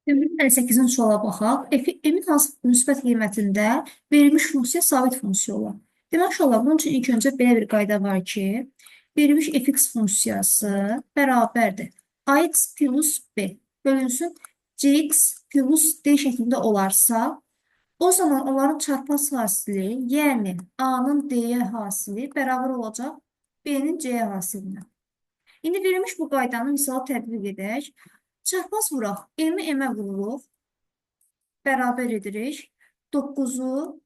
Deməli, 58-ci suala baxaq. M-in hansı müsbət qiymətində verilmiş funksiya sabit funksiya olar? Demək uşaqlar, bunun üçün ilk öncə belə bir qayda var ki, verilmiş fx funksiyası bərabərdir. Ax plus b bölünsün cx plus d şəklində olarsa, o zaman onların çarpaz hasili, yəni a-nın d-yə hasili bərabər olacaq b-nin c-yə hasilinə. İndi verilmiş bu qaydanı misal tətbiq edək. Çarpaz vuraq. M-i M-ə vururuq. Bərabər edirik. 9-u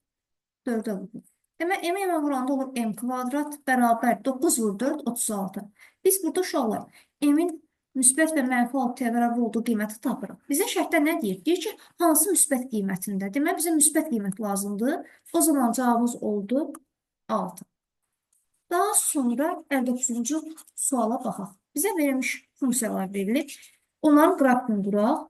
4-ə vururuq. Demək, M-i M-ə vuranda olur M kvadrat bərabər 9 vur 4, 36. Biz burada uşaqlar M-in müsbət və mənfi 6-ya bərabər olduğu qiyməti tapırıq. Bizə şərtdə nə deyir? Deyir ki, hansı müsbət qiymətində? Demək, bizə müsbət qiymət lazımdır. O zaman cavabımız oldu 6. Daha sonra 59-cu suala baxaq. Bizə verilmiş funksiyalar verilir. Onların qrafini quraq.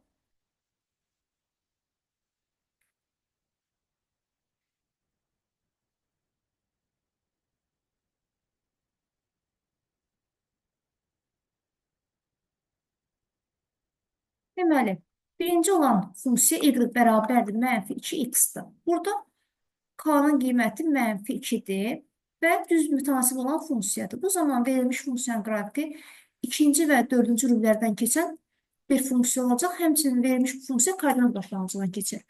Deməli, birinci olan funksiya y bərabərdir mənfi 2x-dir. Burada k-nın qiyməti mənfi 2-dir və düz mütənasib olan funksiyadır. Bu zaman verilmiş funksiyanın qrafiki ikinci və dördüncü rublərdən keçən bir funksiya olacaq. Həmçinin verilmiş funksiya koordinat başlanğıcından keçir.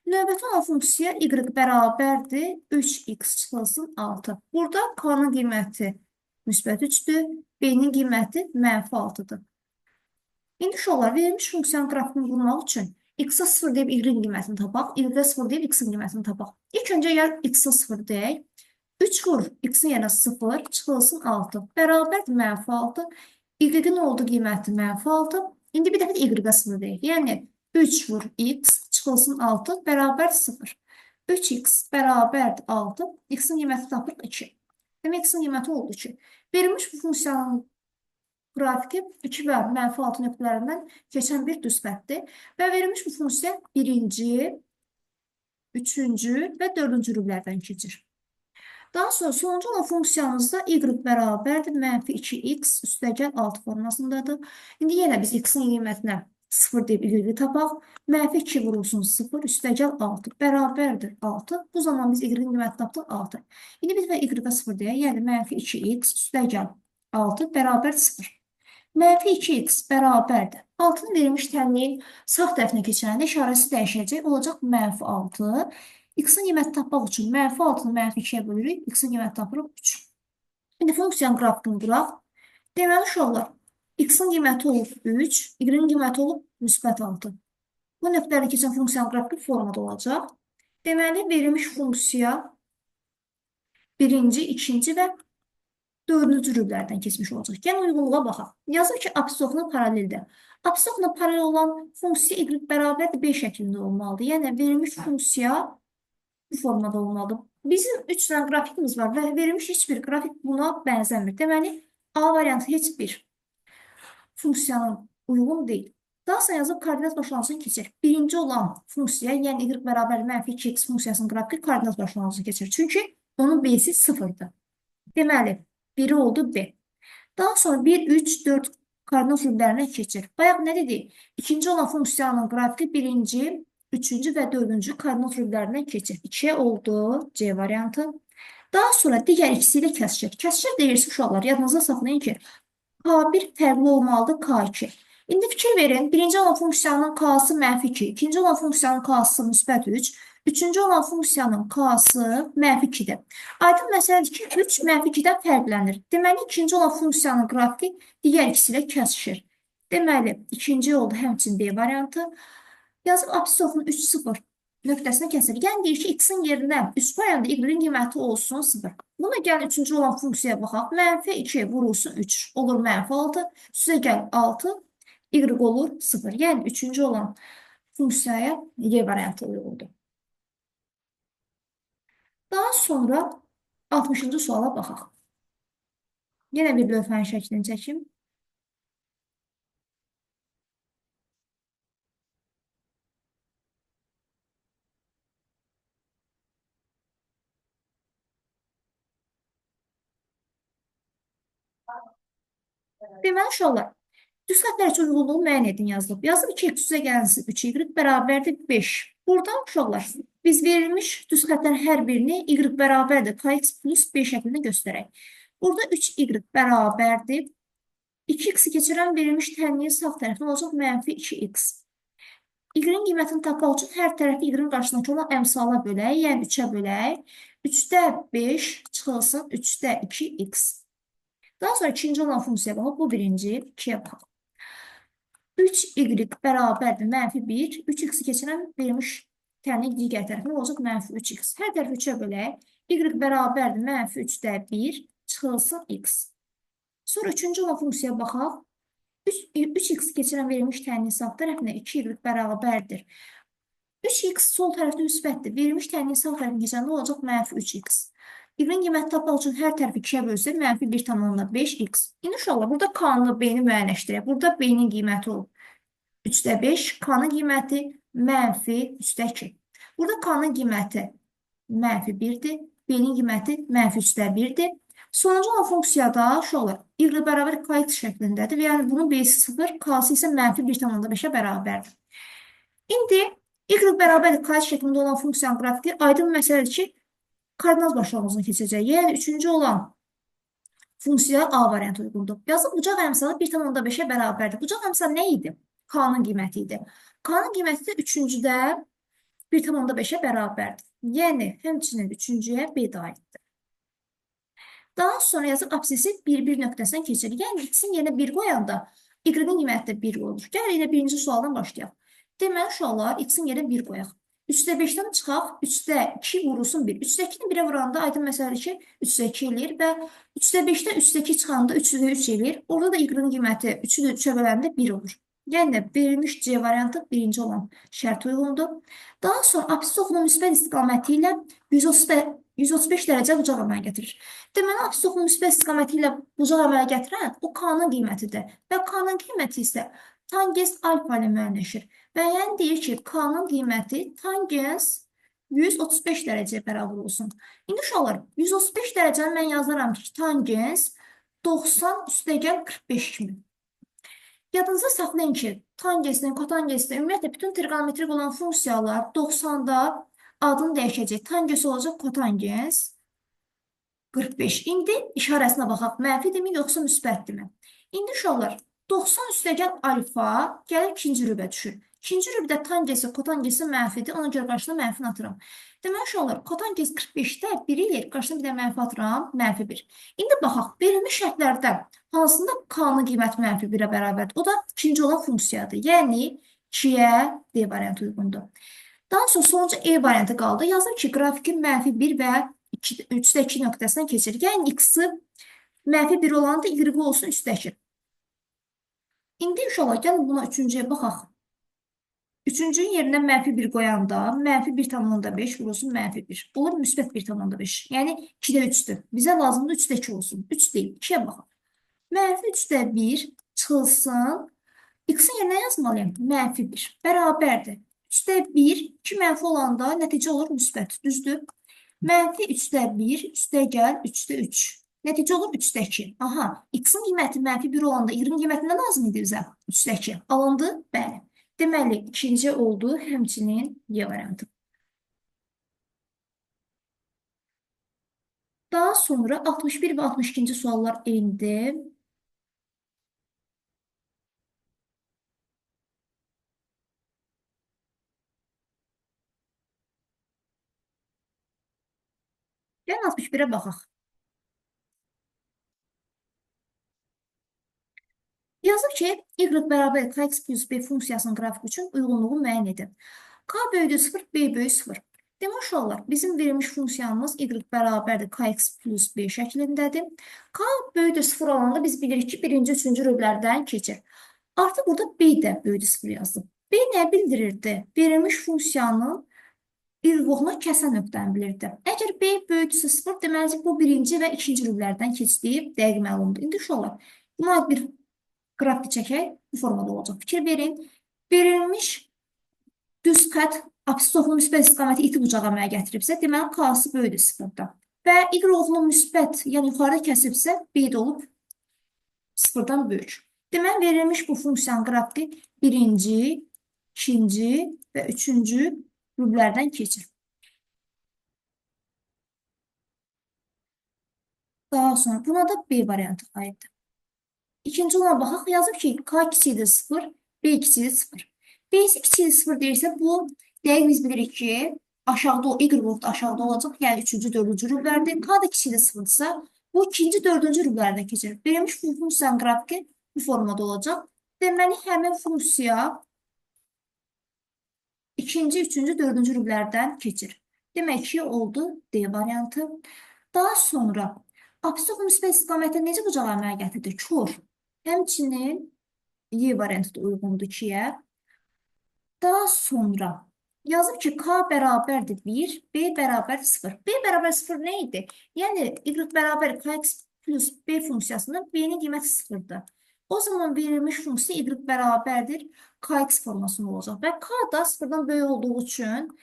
Növbəti olan funksiya y bərabərdir 3x çıxılsın 6. Burada k-nın qiyməti müsbət 3-dür, b-nin qiyməti mənfi 6-dır. İndi uşaqlar, verilmiş funksiyanın qrafikini qurmaq üçün x-a 0 deyib y-in qiymətini tapaq, y-ə 0 deyib x-in qiymətini tapaq. İlk öncə ya x-a 0 deyək, 3 vur x-in yerinə 0, çıxılsın 6. Bərabərdir mənfi 6. Y-in olduğu qiyməti mənfi 6. İndi bir dəfə də y-ə 0 deyək. Yəni 3 vur x, çıxılsın 6, bərabər 0. 3x bərabərdir 6. X-in qiyməti tapırıq 2. Demək, x-in qiyməti oldu 2. Verilmiş bu funksiyanın qrafiki 2 və mənfi 6 nöqtələrindən keçən bir düz xəttdir və verilmiş bu funksiya birinci, üçüncü və dördüncü rublərdən keçir. Daha sonra sonuncu olan funksiyamızda y bərabərdir mənfi 2x üstəgəl 6 formasındadır. İndi yenə biz x-in qiymətinə 0 deyib y-i tapaq. Mənfi 2 vurulsun 0 üstəgəl 6 bərabərdir 6. Bu zaman biz y-in qiymətini tapdıq 6. İndi biz y-ə 0 deyək, yəni mənfi 2x üstəgəl 6 bərabər 0. Mənfi 2x bərabərdir. 6-nı verilmiş təmliyin sağ tərəfinə keçəndə işarəsi dəyişəcək. Olacaq mənfi 6. X-in qiyməti tapmaq üçün mənfi 6-nı mənfi 2-yə bölürük. X-in qiyməti tapırıq 3. İndi funksiyanın qrafikini quraq. Deməli, uşaqlar, x-in qiyməti olub 3, y-in qiyməti olub müsbət 6. Bu nöqtələrə keçən funksiyanın qrafiki formada olacaq. Deməli, verilmiş funksiya birinci, ikinci və dördüncü rublərdən keçmiş olacaq. Gəlin uyğunluğa baxaq. Yazır ki, absisokla paraleldir. Absisokla paralel olan funksiya y bərabərdir b şəklində olmalıdır. Yəni, verilmiş funksiya bu formada olmalıdır. Bizim 3 dənə qrafikimiz var və verilmiş heç bir qrafik buna bənzəmir. Deməli, A variantı heç bir funksiyanın uyğun deyil. Daha sonra yazıb koordinat başlanğıcını keçir. Birinci olan funksiya, yəni y bərabər mənfi 2x funksiyasının qrafiki koordinat başlanğıcını keçir. Çünki onun b-si 0-dır. Deməli, biri oldu B. Daha sonra 1, 3, 4 koordinat rublərinə keçir. Bayaq nə dedik? İkinci olan funksiyanın qrafiki birinci, üçüncü və dördüncü koordinat rublərindən keçir. 2 oldu C variantı. Daha sonra digər ikisi ilə kəsişir. Kəsişir deyirsə uşaqlar, yadınızda saxlayın ki, K1 fərqli olmalıdır K2. İndi fikir verin, birinci olan funksiyanın K-sı mənfi 2, ikinci olan funksiyanın K-sı müsbət 3, üçüncü olan funksiyanın K-sı mənfi 2-dir. Aydın məsələdir ki, 3 mənfi 2-dən fərqlənir. Deməli, ikinci olan funksiyanın qrafiki digər ikisi ilə kəsişir. Deməli, ikinci oldu həmçinin B variantı. Yazıb absisofun 3, 0 nöqtəsini kəsir. Yəni, deyir ki, x-in yerinə üst payanda y-in qiyməti olsun 0. Buna gəlin üçüncü olan funksiyaya baxaq. Mənfi 2 vurulsun 3 olur mənfi 6. Üstə gəl 6, y olur 0. Yəni, üçüncü olan funksiyaya y variantı uyğundur. Daha sonra 60-cı suala baxaq. Yenə bir lövhənin şəklini çəkim. Deməli, uşaqlar, Düz xətlər üçün uyğunluğu müəyyən edin yazılıb. Yazılıb 2x üzə gəlsin 3y bərabərdir 5. Burada uşaqlar biz verilmiş düz xətlərin hər birini y bərabərdir kx plus 5 şəklində göstərək. Burada 3y bərabərdir. 2x-i keçirən verilmiş tənliyin sağ tərəfinə olacaq mənfi 2x. Y-in qiymətini tapmaq üçün hər tərəfi y-in qarşısındakı olan əmsala bölək, yəni 3-ə bölək. 3-də 5 çıxılsın 3-də 2x. Daha sonra ikinci olan funksiyaya baxaq, bu birinci, 2-yə baxaq. 3y bərabərdir mənfi 1, 3x-i keçirən verilmiş tənlik digər tərəfinə olacaq mənfi 3x. Hər tərəfi 3-ə bölək, y bərabərdir mənfi 3-də 1, çıxılsın x. Sonra üçüncü olan funksiyaya baxaq, 3x keçirən verilmiş tənliyin sağ tərəfinə 2y bərabərdir. 3x sol tərəfdə müsbətdir, verilmiş tənliyin sağ tərəfinə keçəndə olacaq mənfi 3x. Y-in qiyməti tapmaq üçün hər tərəfi 2-yə bölsək, mənfi 1,5x. İndi uşaqlar, burada k-nı, b-ni müəyyənləşdirək. Burada b-nin qiyməti olub 3-də 5, k-nın qiyməti mənfi 3-də 2. Burada k-nın qiyməti mənfi 1-dir, b-nin qiyməti mənfi 3-də 1-dir. Sonuncu olan funksiyada uşaqlar, y bərabər kx şəklindədir və yəni bunun b-si 0, k-sı isə mənfi 1,5-ə bərabərdir. İndi y bərabər kx şəklində olan funksiyanın qrafiki aydın məsələdir ki, koordinat başlamamızını keçəcək. Yəni, üçüncü olan funksiya A variantı uyğundur. Yazıq bucaq əmsalı 1,5-ə bərabərdir. Bucaq əmsalı nə idi? K-nın qiyməti idi. K-nın qiyməti də üçüncüdə 1,5-ə bərabərdir. Yəni, həmçinin üçüncüyə B də aiddir. Daha sonra yazıq absisi 1,1 nöqtəsindən keçirir. Yəni, x-in yerinə 1 qoyanda y-in qiyməti də 1 olur. Gəl ilə birinci sualdan başlayaq. Deməli, uşaqlar, x-in yerinə 1 qoyaq. 3-də 5-dən çıxaq, 3-də 2 vurulsun 1. 3-də 2-ni 1-ə vuranda aydın məsələdir ki, 3-də 2 eləyir və 3-də 5-dən 3-də 2 çıxanda 3-də 3 eləyir. Orada da y-in qiyməti 3-ü 3-ə böləndə 1 olur. Yəni, verilmiş C variantı birinci olan şərt uyğundur. Daha sonra absis oxunun müsbət istiqaməti ilə 135 dərəcə bucaq əmələ gətirir. Deməli, absis oxunun müsbət istiqaməti ilə bucaq əmələ gətirən o k-nın qiymətidir və k-nın qiyməti isə tangens alfa ilə müəyyənləşir. Və yəni deyir ki, k-nın qiyməti tangens 135 dərəcəyə bərabər olsun. İndi uşaqlar, 135 dərəcəni mən yazaram ki, tangens 90 üstəgəl 45 kimi. Yadınıza saxlayın ki, tangesdən, kotangensdən, ümumiyyətlə bütün trigonometrik olan funksiyalar 90-da adını dəyişəcək. Tangens olacaq kotangens 45. İndi işarəsinə baxaq, mənfidirmi, yoxsa müsbətdirmi? İndi uşaqlar, 90 üstəgəl alfa gəlir ikinci rübə düşür. İkinci rübdə tangesi, kotangesi mənfidir, ona görə qarşısına mənfini atıram. Deməli, uşaqlar, kotanges 45-də 1 eləyir, qarşısına bir də mənfi atıram, mənfi 1. İndi baxaq, verilmiş şərtlərdə hansında k-nın qiyməti mənfi 1-ə bərabərdir? O da ikinci olan funksiyadır. Yəni, 2-yə D variantı uyğundur. Daha sonra sonuncu E variantı qaldı. Yazır ki, qrafikin mənfi 1 və 3-də 2 nöqtəsindən keçir. Yəni, x-i mənfi 1 olanda y olsun 3-də 2. İndi uşaqlar, gəlin buna üçüncüyə baxaq. Üçüncünün yerinə mənfi 1 qoyanda mənfi 1,5 vurulsun mənfi 1. Olur müsbət 1,5. Yəni 2-də 3-dür. Bizə lazımdır 3-də 2 olsun. 3 deyil, 2-yə baxaq. Mənfi 3-də 1 çıxılsın. X-in yerinə yazmalıyım. Mənfi 1. Bərabərdir. 3-də 1, 2 mənfi olanda nəticə olur müsbət. Düzdür. Mənfi 3-də 1, üstə gəl 3-də 3. Nəticə olur 3-də 2. Aha, x-in qiyməti mənfi 1 olanda y-in qiyməti nə lazım idi bizə? 3-də 2. Alındı? Bəli. Deməli, ikinci oldu, həmçinin Y variantı. Daha sonra 61 və 62-ci suallar eynidir. Gəlin 61-ə baxaq. Yazır ki, y bərabər kx plus b funksiyasının qrafiki üçün uyğunluğu müəyyən edin. K böyüdür 0, b böyük 0. Demək uşaqlar, bizim verilmiş funksiyamız y bərabərdir kx plus b şəklindədir. K böyüdür 0 olanda biz bilirik ki, birinci, üçüncü rövlərdən keçir. Artıq burada b də böyüdür 0 yazdım. B nə bildirirdi? Verilmiş funksiyanın irqoğuna kəsən nöqtəni bilirdi. Əgər b böyüdürsə 0, deməli bu birinci və ikinci rövlərdən keçdiyi dəqiq məlumdur. İndi uşaqlar, buna bir qrafik çəkək, bu formada olacaq. Fikir verin, verilmiş düz xət absis oxunun müsbət istiqaməti iti bucağı əmələ gətiribsə, deməli, k-sı böyüdür 0-da. Və y oxunun müsbət, yəni yuxarıda kəsibsə, b də olub 0-dan böyük. Deməli, verilmiş bu funksiyanın qrafiki birinci, ikinci və üçüncü rublərdən keçir. Daha sonra buna da B variantı aiddir. İkinci ona baxaq. Yazıb ki, K kiçikdir 0, B kiçikdir 0. B-si kiçikdir 0 deyirsə, bu dəqiq biz bilirik ki, aşağıda o, Y qrupu aşağıda olacaq. Yəni, üçüncü, dördüncü rublərdir. K da kiçikdir 0-dırsa, bu ikinci, dördüncü rublərdən keçir. Verilmiş funksiyanın qrafiki bu formada olacaq. Deməli, həmin funksiya ikinci, üçüncü, dördüncü rublərdən keçir. Demək ki, oldu D variantı. Daha sonra, absurd müsbət istiqamətə necə bu cavab əmələ gətirdi? Kör. Həmçinin Y variantı da uyğundur 2-yə. Daha sonra yazıb ki, K bərabərdir 1, B bərabər 0. B bərabər 0 nə idi? Yəni, Y bərabər KX plus B funksiyasında B-nin qiyməti 0-dır. O zaman verilmiş funksiya Y bərabərdir KX formasında olacaq. Və K da 0-dan böyük olduğu üçün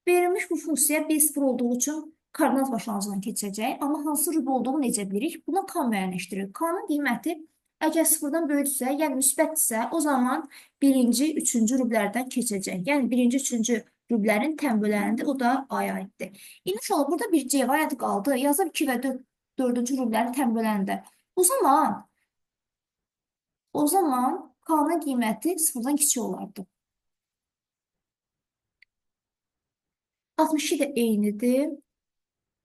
verilmiş bu funksiya B 0 olduğu üçün koordinat başlanğıcından keçəcək. Amma hansı rub olduğunu necə bilirik? Buna K müəyyənləşdiririk. K-nın qiyməti əgər 0-dan böyükdürsə, yəni müsbətdirsə, o zaman birinci, üçüncü rublərdən keçəcək. Yəni, birinci, üçüncü rublərin tənbölərində o da A-ya aiddir. İnşallah, burada bir C variantı qaldı. Yazıb 2 və 4-cü rublərin tənbölərində. O zaman K-nın qiyməti 0-dan kiçik olardı. 62 də eynidir.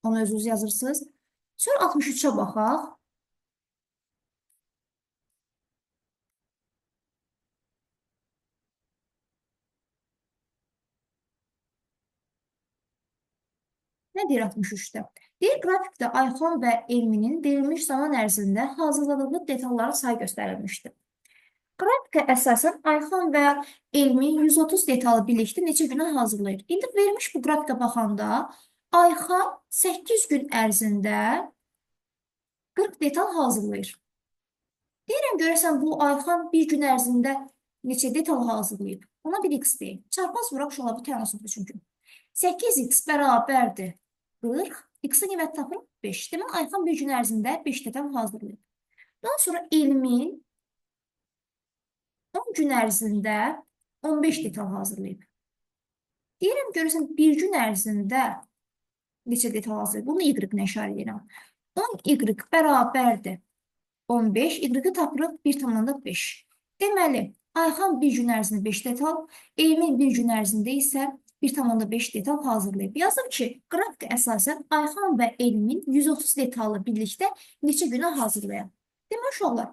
Onu özünüz yazırsınız. Sonra 63-ə baxaq. Nə deyir 63-də? Deyir, qrafikdə Ayxan və Elminin verilmiş zaman ərzində hazırladığı detalların sayı göstərilmişdir. Qrafikə əsasən Ayxan və Elmin 130 detalı birlikdə neçə günə hazırlayır? İndi verilmiş bu qrafikə baxanda Ayxan 8 gün ərzində 40 detal hazırlayır. Deyirəm, görəsən bu Ayxan bir gün ərzində neçə detal hazırlayıb? Ona bir x deyil. Çarpaz vuraq şola bu tənasübdür çünki. 8x bərabərdir 40. X-in qiyməti tapırıq 5. Demək, Ayxan bir gün ərzində 5 detal hazırlayıb. Daha sonra Elmin 10 gün ərzində 15 detal hazırlayıb. Deyirəm, görürsən, bir gün ərzində neçə detal hazırlayıb? Bunu Y-nə işarə edirəm. 10y bərabərdir 15. Y-i tapırıq 1,5. Deməli, Ayxan bir gün ərzində 5 detal, Elmin bir gün ərzində isə 1,5 detal hazırlayıb. Yazdım ki, qrafika əsasən Ayxan və Elmin 130 detalı birlikdə neçə günə hazırlayaq? Demək, uşaqlar,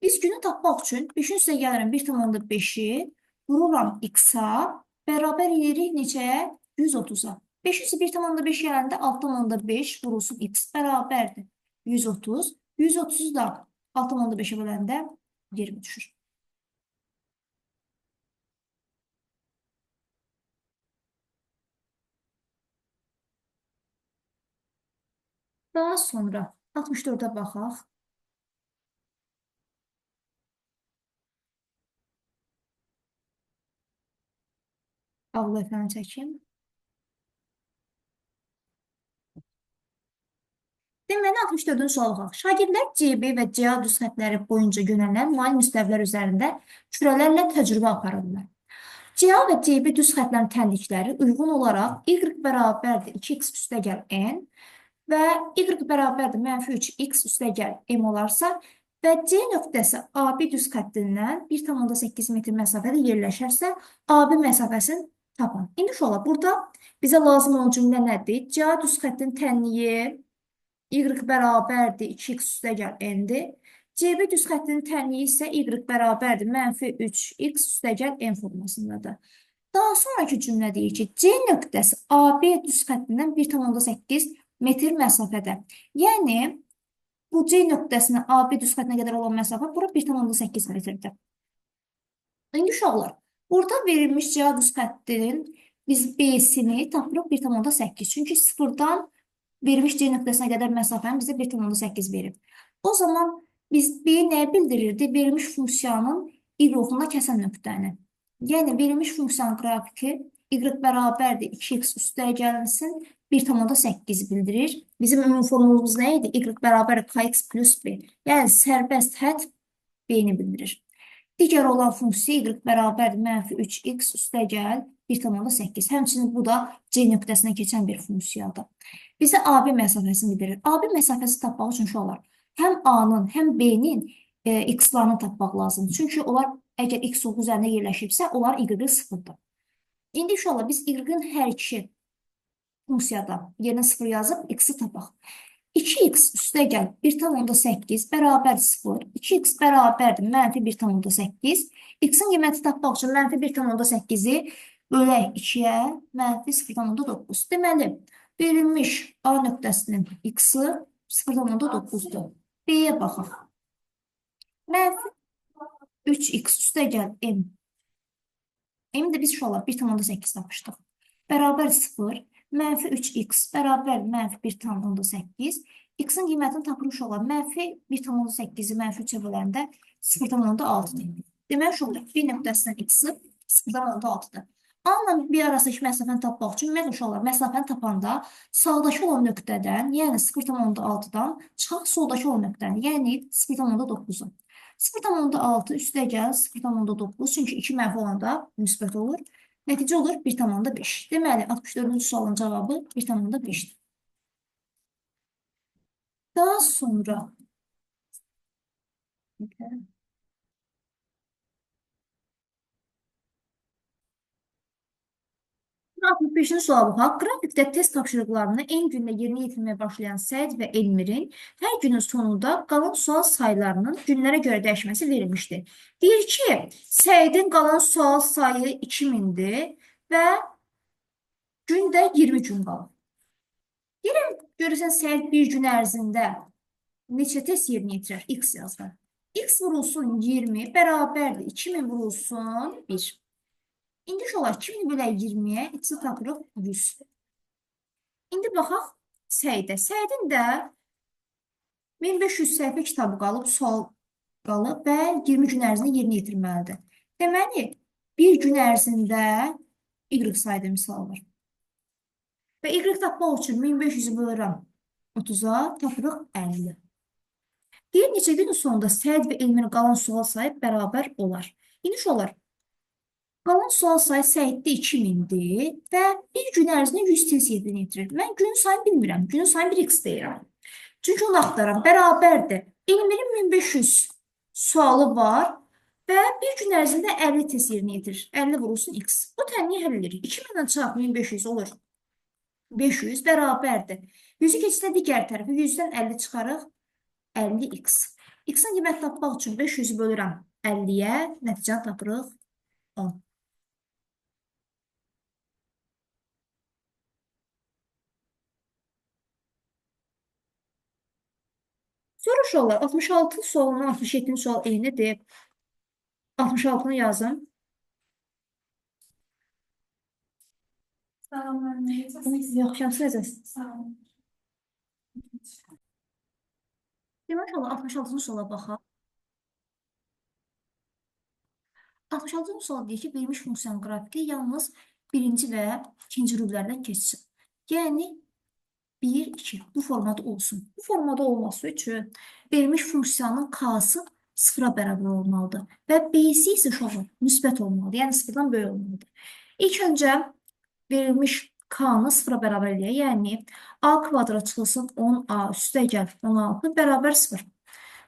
biz günü tapmaq üçün 5-in üstə gəlirəm 1,5-i, vururam x-a, bərabər edirik neçəyə? 130-a. 5 üstə 1,5 gələndə 6,5 vurulsun x bərabərdir 130. 130-u da 6,5-ə böləndə 20 düşür. Daha sonra 64-ə baxaq. Ağlı efendim çəkim. Deməli, 64-cü suala baxaq. Şagirdlər CB və CA düz xətləri boyunca yönələn mail müstəvilər üzərində kürələrlə təcrübə aparırlar. CA və CB düz xətlərin tənlikləri uyğun olaraq Y bərabərdir 2x üstəgəl n və Y bərabərdir -3x üstəgəl m olarsa və C nöqtəsi AB düz xəttindən 1,8 metr məsafədə yerləşərsə, AB məsafəsini tapın. İndi uşaqlar, burada bizə lazım olan cümlə nədir? CA düz xəttin tənliyi Y bərabərdir 2x üstəgəl n-dir. CB düz xəttinin tənliyi isə Y bərabərdir -3x üstəgəl n formasındadır. Daha sonraki cümlə deyir ki, C nöqtəsi AB düz xəttindən 1,8 metr məsafədə. Yəni, bu C nöqtəsinə AB düz xəttinə qədər olan məsafə bura 1,8 metrdir. İndi uşaqlar, burada verilmiş C düz xəttinin biz B-sini tapırıq 1,8. Çünki 0-dan verilmiş C nöqtəsinə qədər məsafəni bizə 1,8 verir. O zaman biz B nəyə bildirirdi? Verilmiş funksiyanın Y-oxunda kəsən nöqtəni. Yəni, verilmiş funksiyanın qrafiki Y bərabərdir 2x üstəgəlsin 1,8 bildirir. Bizim ümumi formulumuz nə idi? Y bərabər KX plus B. Yəni, sərbəst hədd B-ni bildirir. Digər olan funksiya y bərabərdir mənfi 3x üstəgəl 1,8. Həmçinin bu da C nöqtəsinə keçən bir funksiyadır. Bizə AB məsafəsini bildirir. AB məsafəsi tapmaq üçün şu olar. Həm A-nın, həm B-nin x-larını tapmaq lazımdır. Çünki onlar əgər x oxu üzərində yerləşibsə, onlar y sıfırdır. İndi şu olar, biz y-ın hər iki funksiyada yerinə 0 yazıb x-i tapaq. 2x üstəgəl 1,8 bərabər 0. 2x bərabərdir mənfi 1,8. X-in qiyməti tapmaq üçün mənfi 1,8-i bölək 2-yə mənfi 0,9. Deməli, verilmiş A nöqtəsinin x-i 0,9-dur. B-yə baxaq. Mənfi 3x üstəgəl m. M də biz şu olar 1,8 tapmışdıq. Bərabər 0. Mənfi 3x bərabər mənfi 1,8. X-in qiymətini tapılmış olan mənfi 1,8-i mənfi 3-ə böləndə 0,6-dır. Demək, şu olar, bir nöqtəsindən x-i 0,6-dır. A-la bir arasındakı məsafəni tapmaq üçün ümumiyyətlə şu olar, məsafəni tapanda sağdakı olan nöqtədən, yəni 0,6-dan çıxaq soldakı olan nöqtəni, yəni 0,9-u. 0,6 üstəgəl 0,9, çünki 2 mənfi olanda müsbət olur. Nəticə olur 1,5. Deməli, 64-cü sualın cavabı 1,5-dir. Daha sonra Artıq 5-ci suala baxaq. Qrafikdə test tapşırıqlarını eyni gündə yerinə yetirməyə başlayan Səid və Elmirin hər günün sonunda qalan sual sayılarının günlərə görə dəyişməsi verilmişdir. Deyir ki, Səidin qalan sual sayı 2000-dir və gündə 20 gün qalır. Deyirəm, görürsən Səid bir gün ərzində neçə test yerinə yetirir? X yazılır. X vurulsun 20 bərabərdir. 2000 vurulsun 1. İndi şu olar 2000 bölək 20-yə x-i tapırıq 100. İndi baxaq Səidə. Səidin də 1500 səhifə kitabı qalıb, sual qalıb və 20 gün ərzində yerinə yetirməlidir. Deməli, bir gün ərzində y sayda misal var. Və y tapmaq üçün 1500-ü bölürəm 30-a, tapırıq 50. Deyir, neçə günün sonunda Səid və Elmin qalan sual sayı bərabər olar. İndi şu olar. Qalan sual sayı Səiddə 2000-dir və bir gün ərzində 100 test yerinə yetirir. Mən günün sayını bilmirəm. Günün sayını 1x deyirəm. Çünki onu axtaram. Bərabərdir. Elminin 1500 sualı var və bir gün ərzində 50 test yerinə yetirir. 50 vurulsun x. Bu tənliyi həll edirik. 2000-dən çarpı 1500 olur. 500 bərabərdir. 100-ü keçsə digər tərəfi 100-dən 50 çıxarıq. 50x. X-in qiymət tapmaq üçün 500-ü bölürəm 50-yə. Nəticəni tapırıq 10. Soruşurlar, 66 sualına 67-ci sual eynidir. 66-nı yazın. Yaxşamsınız. Demək olar 66-cı suala baxaq. 66-cı sual deyir ki, verilmiş funksiyanın qrafiki yalnız birinci və ikinci rublərdən keçsin. Yəni 1, 2 bu formada olsun. Bu formada olması üçün verilmiş funksiyanın k-sı 0-a bərabər olmalıdır və b-si isə şu an müsbət olmalıdır. Yəni 0-dan böyük olmalıdır. İlk öncə verilmiş k-nı 0-a bərabər eləyək. Yəni a kvadrat çıxılsın 10a üstəgəl 16 bərabər 0.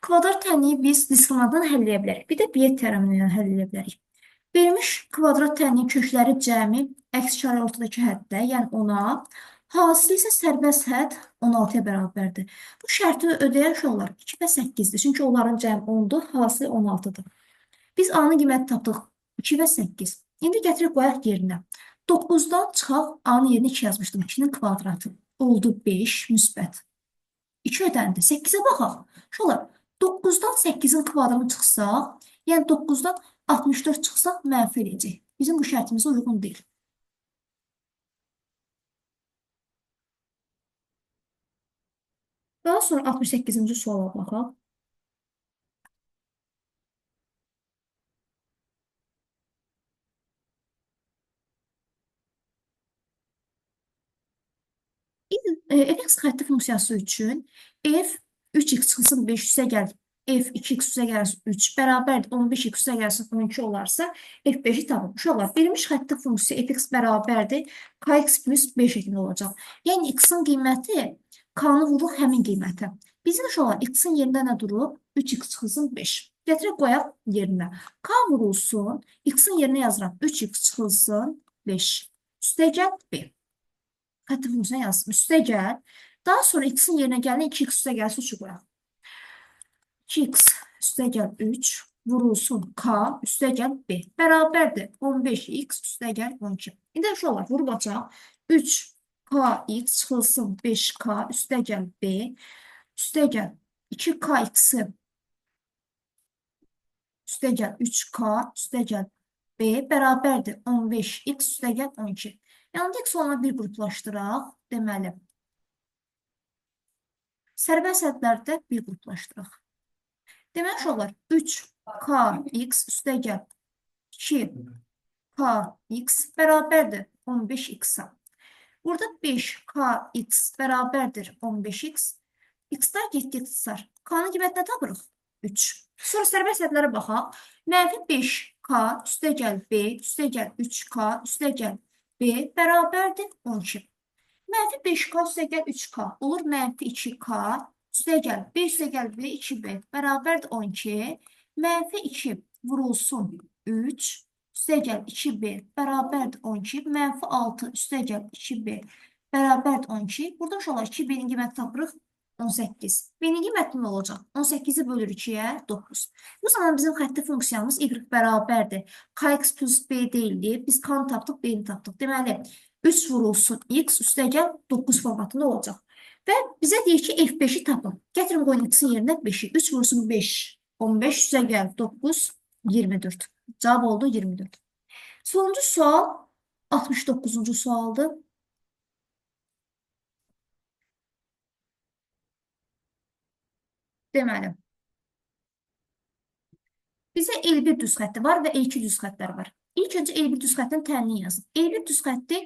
Kvadrat tənliyi biz diskriminantdan həll edə bilərik. Bir də bilet tərəfindən həll edə bilərik. Verilmiş kvadrat tənliyin kökləri cəmi əks işarə ortadakı həddə, yəni 10-a, hasil isə sərbəst hədd 16-ya bərabərdir. Bu şərti ödəyən uşaqlar 2 və 8-dir. Çünki onların cəmi 10-dur, hasil 16-dır. Biz A-nın qiyməti tapdıq 2 və 8. İndi gətirib qoyaq yerinə. 9-dan çıxaq A-nın yerinə 2 yazmışdım. 2-nin kvadratı oldu 5 müsbət. 2 ödəndi. 8-ə baxaq. Uşaqlar 9-dan 8-in kvadratını çıxsaq, yəni 9-dan 64 çıxsaq mənfi eləyəcək. Bizim bu şərtimizə uyğun deyil. Daha sonra 68-ci suala baxaq. Fx xətti funksiyası üçün f 3x çıxılsın 500-ə gəl f 2x üstə gəlsin 3 bərabərdir 15x üstə gəlsin 12 olarsa f5-i tapılmış olar. Verilmiş xətti funksiya fx bərabərdir kx plus 5 şeklində olacaq. Yəni x-in qiyməti k-nı vuruq həmin qiymətə. Bizim uşaqlar x-in yerində nə durub? 3x çıxılsın 5. Gətirək qoyaq yerinə. K vurulsun, x-in yerinə yazıram. 3x çıxılsın 5. Üstəgəl b. Xətti funksiyasına yazsın. Üstəgəl. Daha sonra x-in yerinə gəlin 2x üstə gəlsin 3 qoyaq. 2x üstəgəl 3 vurulsun k üstəgəl b. Bərabərdir 15x üstəgəl 12. İndi uşaqlar vurub açaq. 3kx çıxılsın 5k üstəgəl b. Üstəgəl 2kx-i üstəgəl 3k üstəgəl b bərabərdir 15x üstəgəl 12. Yəni x olana bir qruplaşdıraq. Deməli, sərbəst ədlərdə bir qruplaşdıraq. Deməli, uşaqlar 3kx üstəgəl 2kx bərabərdir 15x-a. Burada 5kx bərabərdir 15x. X-lar getdi ixtisar. K-nın qiymətinə tapırıq 3. Sonra sərbəst ədlərə baxaq. Mənfi 5k üstəgəl b üstəgəl 3k üstəgəl b bərabərdir 12. Mənfi 5k üstəgəl 3k olur mənfi 2k üstəgəl b üstəgəl b 2b bərabərdir 12. Mənfi 2 vurulsun 3 üstəgəl 2b bərabərdir 12. Mənfi 6 üstəgəl 2b bərabərdir 12. Burada uşaqlar 2b-nin qiyməti tapırıq 18. B-nin qiyməti nə olacaq? 18-i bölür 2-yə 9. Bu zaman bizim xətti funksiyamız y bərabərdir. Kx plus b deyildi. Biz k-nı tapdıq, b-ni tapdıq. Deməli, 3 vurulsun x üstəgəl 9 formatında olacaq. Və bizə deyir ki, f5-i tapın. Gətirin qoyun x-in yerinə 5-i. 3 vurulsun 5. 15 üstəgəl 9, 24. Cavab oldu 24. Sonuncu sual 69-cu sualdır. Deməli, bizə L1 düz xətti var və L2 düz xəttlər var. İlk öncə L1 düz xəttin tənini yazın. L1 düz xətti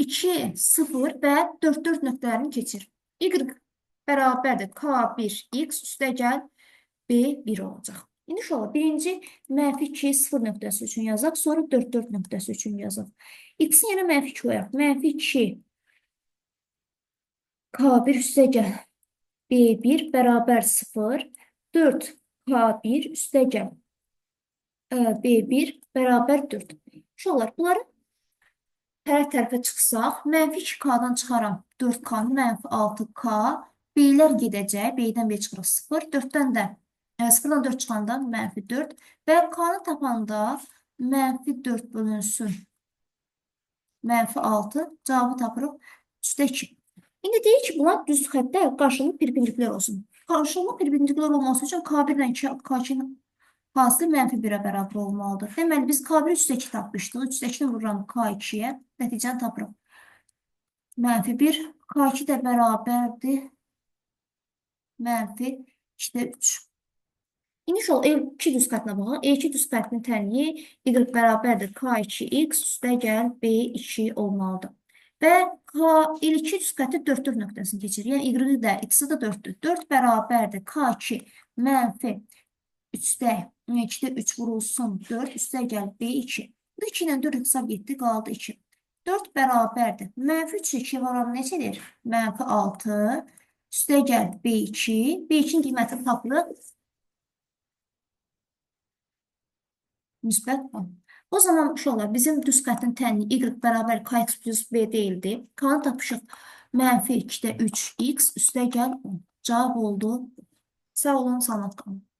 2, 0 və 4, 4 nöqtələrini keçir. Y bərabərdir K1, X üstəgəl B1 olacaq. İndi şöyle birinci mənfi 2, 0 nöqtəsi üçün yazaq, sonra 4, 4 nöqtəsi üçün yazaq. X-in yerə mənfi 2 qoyaq. Mənfi 2 K1 üstəgəl B1 bərabər 0, 4 K1 üstəgəl B1 bərabər 4. Uşaqlar, bunları tərəf-tərəfə çıxsaq, mənfi 2K-dan çıxaram 4K-nı, mənfi 6K, B-lər gedəcək, B-dən B çıxırıq 0, 4-dən də 0-dan 4 çıxanda mənfi 4 və K-nı tapanda mənfi 4 bölünsün mənfi 6, cavabı tapırıq 3-də 2. İndi deyir ki, bunlar düz xəttə qarşılıqlı perpendikulyar olsun. Qarşılıqlı perpendikulyar olması üçün K1 ilə K2-nin fasili mənfi 1-ə bərabər olmalıdır. Deməli, biz K1 3-də 2 tapmışdıq. 3-də 2-ni vururam K2-yə. Nəticəni tapırıq. Mənfi 1. K2 də bərabərdir. Mənfi 2-də 3. İndi şol E2 düz xəttinə baxaq. E2 düz xəttinin tənliyi Y bərabərdir. K2x üstəgəl B2 olmalıdır. Və L2 düz xətti 4, 4 nöqtəsini keçir. Yəni Y də, X-i də 4-dür. 4 bərabərdir. K2 mənfi 3-də 2-də 3 vurulsun 4 üstəgəl B2. 2 ilə 4 hesab getdi, qaldı 2. 4 bərabərdir. Mənfi 3 2 varan neçədir? Mənfi 6 üstəgəl B2. B2-nin qiyməti tapılır. Müsbət 10. O zaman uşaqlar bizim düz xəttin tənliyi Y bərabər Kx plus B deyildi. K-nı tapışıq mənfi 2-də 3x üstəgəl 10. Cavab oldu. Sağ olun, salamat qalın.